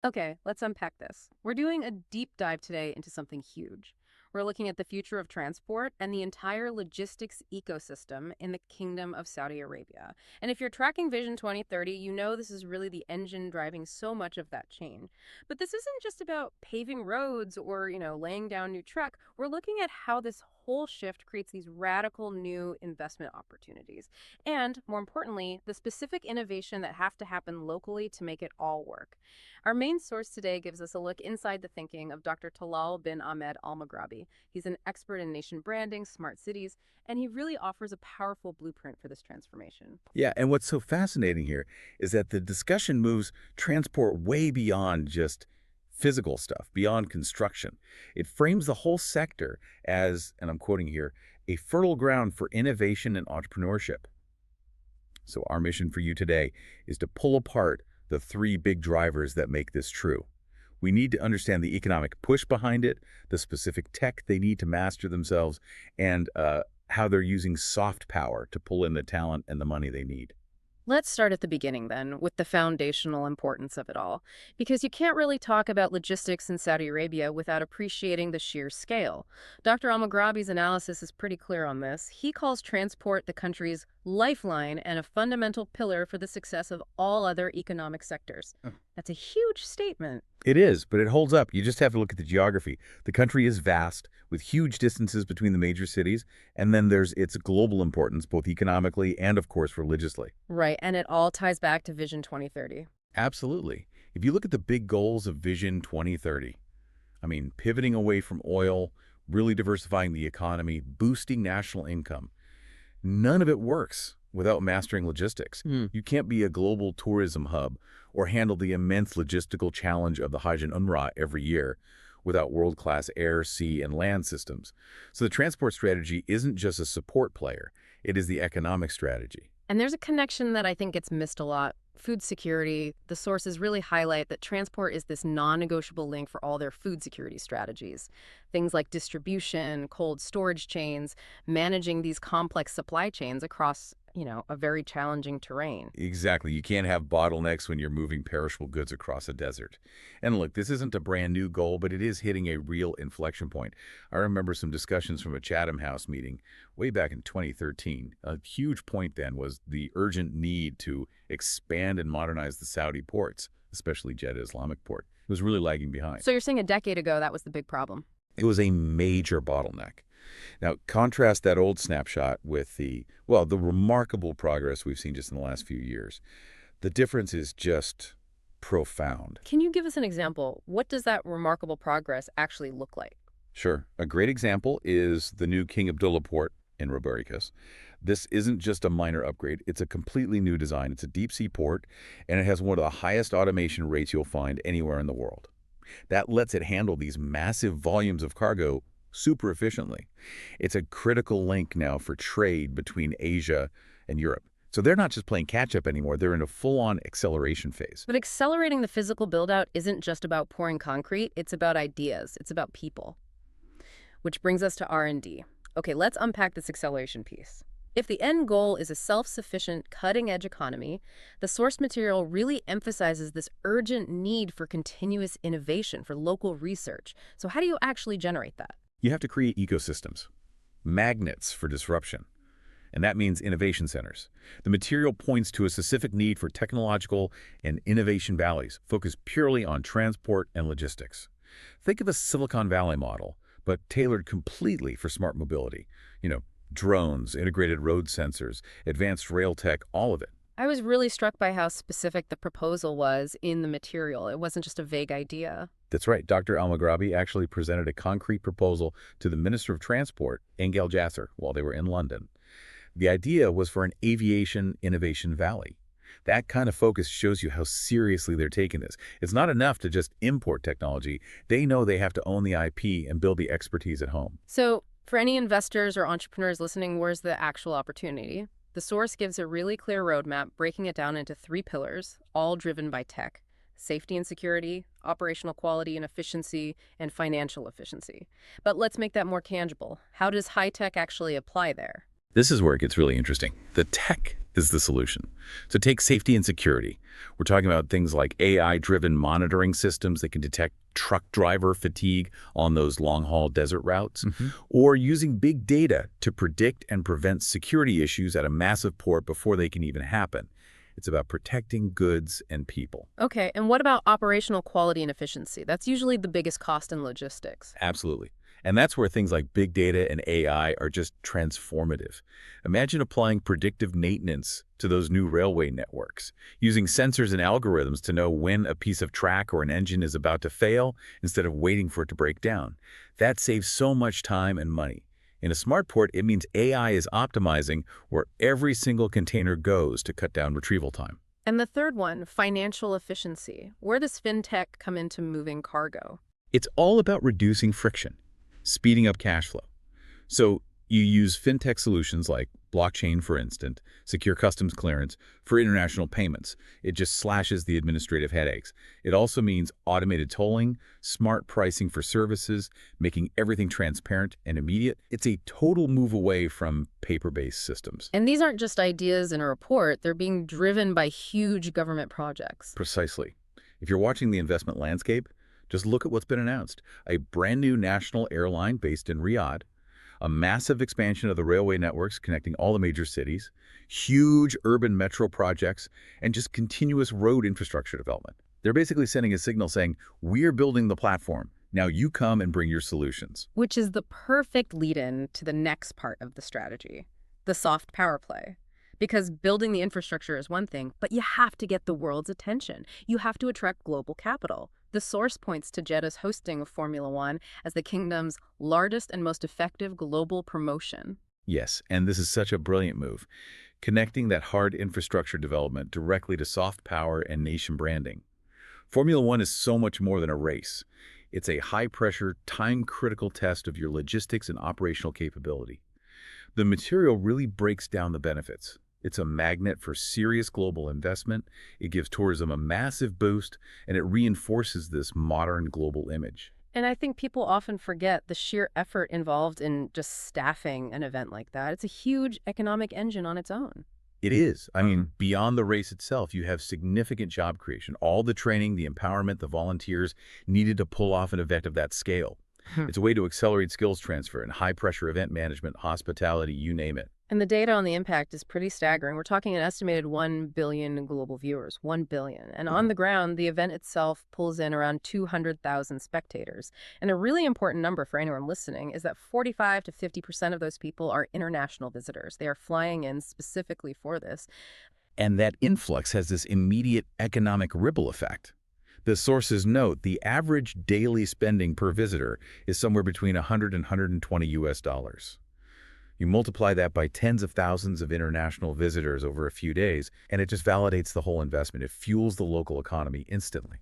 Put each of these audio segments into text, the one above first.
Okay, let's unpack this. We're doing a deep dive today into something huge. We're looking at the future of transport and the entire logistics ecosystem in the Kingdom of Saudi Arabia. And if you're tracking Vision 2030, you know this is really the engine driving so much of that change. But this isn't just about paving roads or, laying down new truck. We're looking at how this whole shift creates these radical new investment opportunities. And more importantly, the specific innovation that have to happen locally to make it all work. Our main source today gives us a look inside the thinking of Dr. Talal bin Ahmed al-Maghrabi. He's an expert in nation branding, smart cities, and he really offers a powerful blueprint for this transformation. Yeah, and what's so fascinating here is that the discussion moves transport way beyond just physical stuff, beyond construction. It frames the whole sector as, and I'm quoting here, a fertile ground for innovation and entrepreneurship. So our mission for you today is to pull apart the three big drivers that make this true. We need to understand the economic push behind it, the specific tech they need to master themselves, and how they're using soft power to pull in the talent and the money they need. Let's start at the beginning then, with the foundational importance of it all. Because you can't really talk about logistics in Saudi Arabia without appreciating the sheer scale. Dr. Al-Maghrabi's analysis is pretty clear on this. He calls transport the country's lifeline and a fundamental pillar for the success of all other economic sectors. That's a huge statement. It is, but it holds up. You just have to look at the geography. The country is vast, with huge distances between the major cities, and then there's its global importance, both economically and, of course, religiously. Right, and it all ties back to Vision 2030. Absolutely. If you look at the big goals of Vision 2030, I mean, pivoting away from oil, really diversifying the economy, boosting national income, none of it works without mastering logistics. You can't be a global tourism hub or handle the immense logistical challenge of the Hajj and Umrah every year without world-class air, sea, and land systems. So the transport strategy isn't just a support player, it is the economic strategy. And there's a connection that I think gets missed a lot. Food security. The sources really highlight that transport is this non-negotiable link for all their food security strategies. Things like distribution, cold storage chains, managing these complex supply chains across, a very challenging terrain. Exactly. You can't have bottlenecks when you're moving perishable goods across a desert. And look, this isn't a brand new goal, but it is hitting a real inflection point. I remember some discussions from a Chatham House meeting way back in 2013. A huge point then was the urgent need to expand and modernize the Saudi ports, especially Jeddah Islamic Port. It was really lagging behind. So you're saying a decade ago that was the big problem? It was a major bottleneck. Now, contrast that old snapshot with the remarkable progress we've seen just in the last few years. The difference is just profound. Can you give us an example? What does that remarkable progress actually look like? Sure. A great example is the new King Abdullah port in Robericus. This isn't just a minor upgrade. It's a completely new design. It's a deep-sea port, and it has one of the highest automation rates you'll find anywhere in the world. That lets it handle these massive volumes of cargo super efficiently. It's a critical link now for trade between Asia and Europe. So they're not just playing catch-up anymore. They're in a full-on acceleration phase. But accelerating the physical build-out isn't just about pouring concrete. It's about ideas. It's about people. Which brings us to R&D. Okay, let's unpack this acceleration piece. If the end goal is a self-sufficient, cutting-edge economy, the source material really emphasizes this urgent need for continuous innovation, for local research. So how do you actually generate that? You have to create ecosystems, magnets for disruption, and that means innovation centers. The material points to a specific need for technological and innovation valleys focused purely on transport and logistics. Think of a Silicon Valley model, but tailored completely for smart mobility. Drones, integrated road sensors, advanced rail tech, all of it. I was really struck by how specific the proposal was in the material. It wasn't just a vague idea. That's right. Dr. Al-Maghrabi actually presented a concrete proposal to the Minister of Transport, Engel Jasser, while they were in London. The idea was for an aviation innovation valley. That kind of focus shows you how seriously they're taking this. It's not enough to just import technology. They know they have to own the IP and build the expertise at home. So for any investors or entrepreneurs listening, where's the actual opportunity? The source gives a really clear roadmap, breaking it down into three pillars, all driven by tech: safety and security, operational quality and efficiency, and financial efficiency. But let's make that more tangible. How does high tech actually apply there? This is where it gets really interesting. The tech is the solution. So take safety and security. We're talking about things like AI-driven monitoring systems that can detect truck driver fatigue on those long-haul desert routes, or using big data to predict and prevent security issues at a massive port before they can even happen. It's about protecting goods and people. Okay, and what about operational quality and efficiency? That's usually the biggest cost in logistics. Absolutely. And that's where things like big data and AI are just transformative. Imagine applying predictive maintenance to those new railway networks, using sensors and algorithms to know when a piece of track or an engine is about to fail instead of waiting for it to break down. That saves so much time and money. In a smart port, it means AI is optimizing where every single container goes to cut down retrieval time. And the third one, financial efficiency. Where does fintech come into moving cargo? It's all about reducing friction, speeding up cash flow. So you use fintech solutions like blockchain, for instance, secure customs clearance for international payments. It just slashes the administrative headaches. It also means automated tolling, smart pricing for services, making everything transparent and immediate. It's a total move away from paper-based systems. And these aren't just ideas in a report, they're being driven by huge government projects. Precisely. If you're watching the investment landscape, just look at what's been announced. A brand new national airline based in Riyadh, a massive expansion of the railway networks connecting all the major cities, huge urban metro projects, and just continuous road infrastructure development. They're basically sending a signal saying, we're building the platform. Now you come and bring your solutions. Which is the perfect lead-in to the next part of the strategy, the soft power play. Because building the infrastructure is one thing, but you have to get the world's attention. You have to attract global capital. The source points to Jeddah's hosting of Formula One as the kingdom's largest and most effective global promotion. Yes, and this is such a brilliant move, connecting that hard infrastructure development directly to soft power and nation branding. Formula One is so much more than a race. It's a high-pressure, time-critical test of your logistics and operational capability. The material really breaks down the benefits. It's a magnet for serious global investment, it gives tourism a massive boost, and it reinforces this modern global image. And I think people often forget the sheer effort involved in just staffing an event like that. It's a huge economic engine on its own. It is. I mean, beyond the race itself, you have significant job creation, all the training, the empowerment, the volunteers needed to pull off an event of that scale. It's a way to accelerate skills transfer and high-pressure event management, hospitality, you name it. And the data on the impact is pretty staggering. We're talking an estimated 1 billion global viewers, 1 billion. And on the ground, the event itself pulls in around 200,000 spectators. And a really important number for anyone listening is that 45 to 50% of those people are international visitors. They are flying in specifically for this. And that influx has this immediate economic ripple effect. The sources note the average daily spending per visitor is somewhere between 100 and 120 US dollars. You multiply that by tens of thousands of international visitors over a few days, and it just validates the whole investment. It fuels the local economy instantly.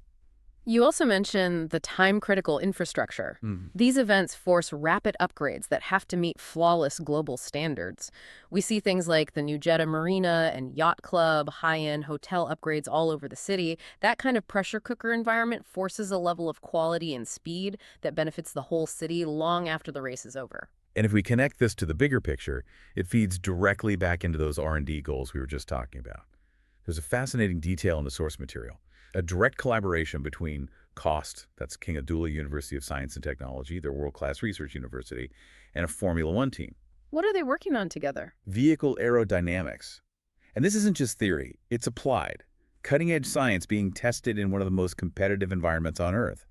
You also mentioned the time-critical infrastructure. These events force rapid upgrades that have to meet flawless global standards. We see things like the new Jeddah Marina and Yacht Club, high-end hotel upgrades all over the city. That kind of pressure cooker environment forces a level of quality and speed that benefits the whole city long after the race is over. And if we connect this to the bigger picture, it feeds directly back into those R&D goals we were just talking about. There's a fascinating detail in the source material. A direct collaboration between COST, that's King Abdullah University of Science and Technology, their world-class research university, and a Formula One team. What are they working on together? Vehicle aerodynamics. And this isn't just theory, it's applied. Cutting-edge science being tested in one of the most competitive environments on Earth.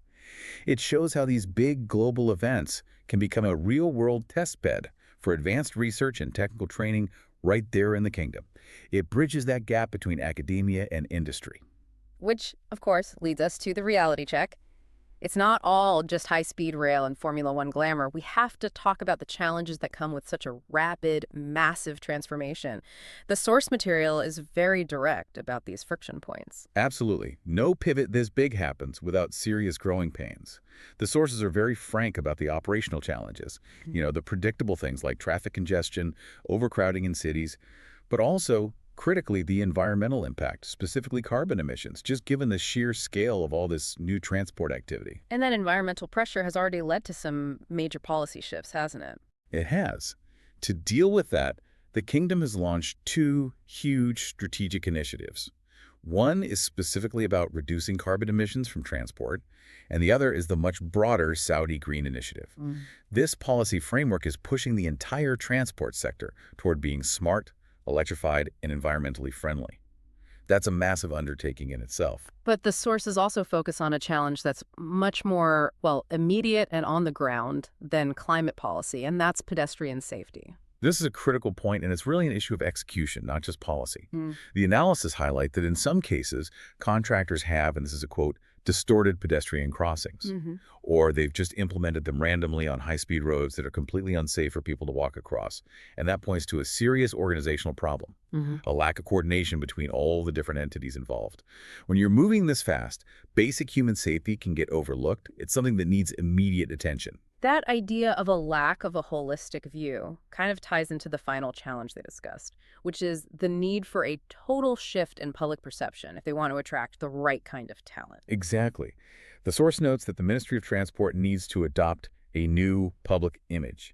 It shows how these big global events can become a real-world test bed for advanced research and technical training right there in the kingdom. It bridges that gap between academia and industry. Which, of course, leads us to the reality check. It's not all just high-speed rail and Formula One glamour. We have to talk about the challenges that come with such a rapid, massive transformation. The source material is very direct about these friction points. Absolutely. No pivot this big happens without serious growing pains. The sources are very frank about the operational challenges. The predictable things like traffic congestion, overcrowding in cities, but also critically, the environmental impact, specifically carbon emissions, just given the sheer scale of all this new transport activity. And that environmental pressure has already led to some major policy shifts, hasn't it? It has. To deal with that, the kingdom has launched two huge strategic initiatives. One is specifically about reducing carbon emissions from transport, and the other is the much broader Saudi Green Initiative. This policy framework is pushing the entire transport sector toward being smart, electrified, and environmentally friendly. That's a massive undertaking in itself. But the sources also focus on a challenge that's much more, well, immediate and on the ground than climate policy, and that's pedestrian safety. This is a critical point, and it's really an issue of execution, not just policy. The analysis highlight that in some cases, contractors have, and this is a quote, distorted pedestrian crossings, or they've just implemented them randomly on high-speed roads that are completely unsafe for people to walk across. And that points to a serious organizational problem, a lack of coordination between all the different entities involved. When you're moving this fast, basic human safety can get overlooked. It's something that needs immediate attention. That idea of a lack of a holistic view kind of ties into the final challenge they discussed, which is the need for a total shift in public perception if they want to attract the right kind of talent. Exactly. The source notes that the Ministry of Transport needs to adopt a new public image.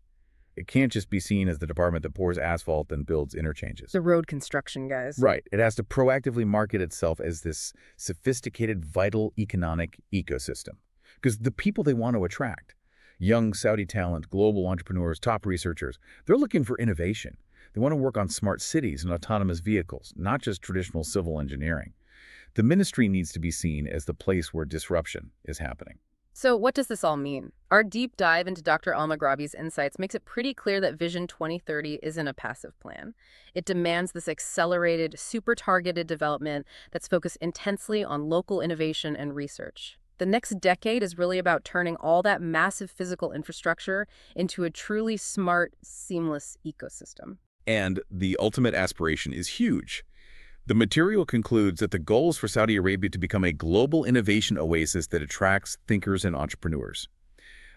It can't just be seen as the department that pours asphalt and builds interchanges. The road construction guys. Right. It has to proactively market itself as this sophisticated, vital economic ecosystem. Because the people they want to attract, young Saudi talent, global entrepreneurs, top researchers, they're looking for innovation. They want to work on smart cities and autonomous vehicles, not just traditional civil engineering. The ministry needs to be seen as the place where disruption is happening. So what does this all mean? Our deep dive into Dr. Al-Maghrabi's insights makes it pretty clear that Vision 2030 isn't a passive plan. It demands this accelerated, super-targeted development that's focused intensely on local innovation and research. The next decade is really about turning all that massive physical infrastructure into a truly smart, seamless ecosystem. And the ultimate aspiration is huge. The material concludes that the goal is for Saudi Arabia to become a global innovation oasis that attracts thinkers and entrepreneurs.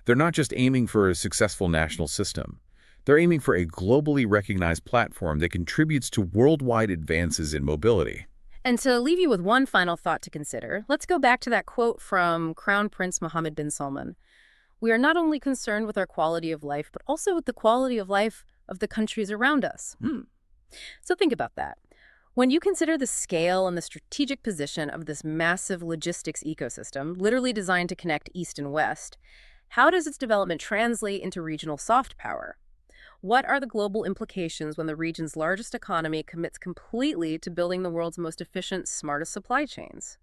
They're not just aiming for a successful national system. They're aiming for a globally recognized platform that contributes to worldwide advances in mobility. And to leave you with one final thought to consider, let's go back to that quote from Crown Prince Mohammed bin Salman. We are not only concerned with our quality of life, but also with the quality of life of the countries around us. So think about that. When you consider the scale and the strategic position of this massive logistics ecosystem, literally designed to connect East and West, how does its development translate into regional soft power? What are the global implications when the region's largest economy commits completely to building the world's most efficient, smartest supply chains?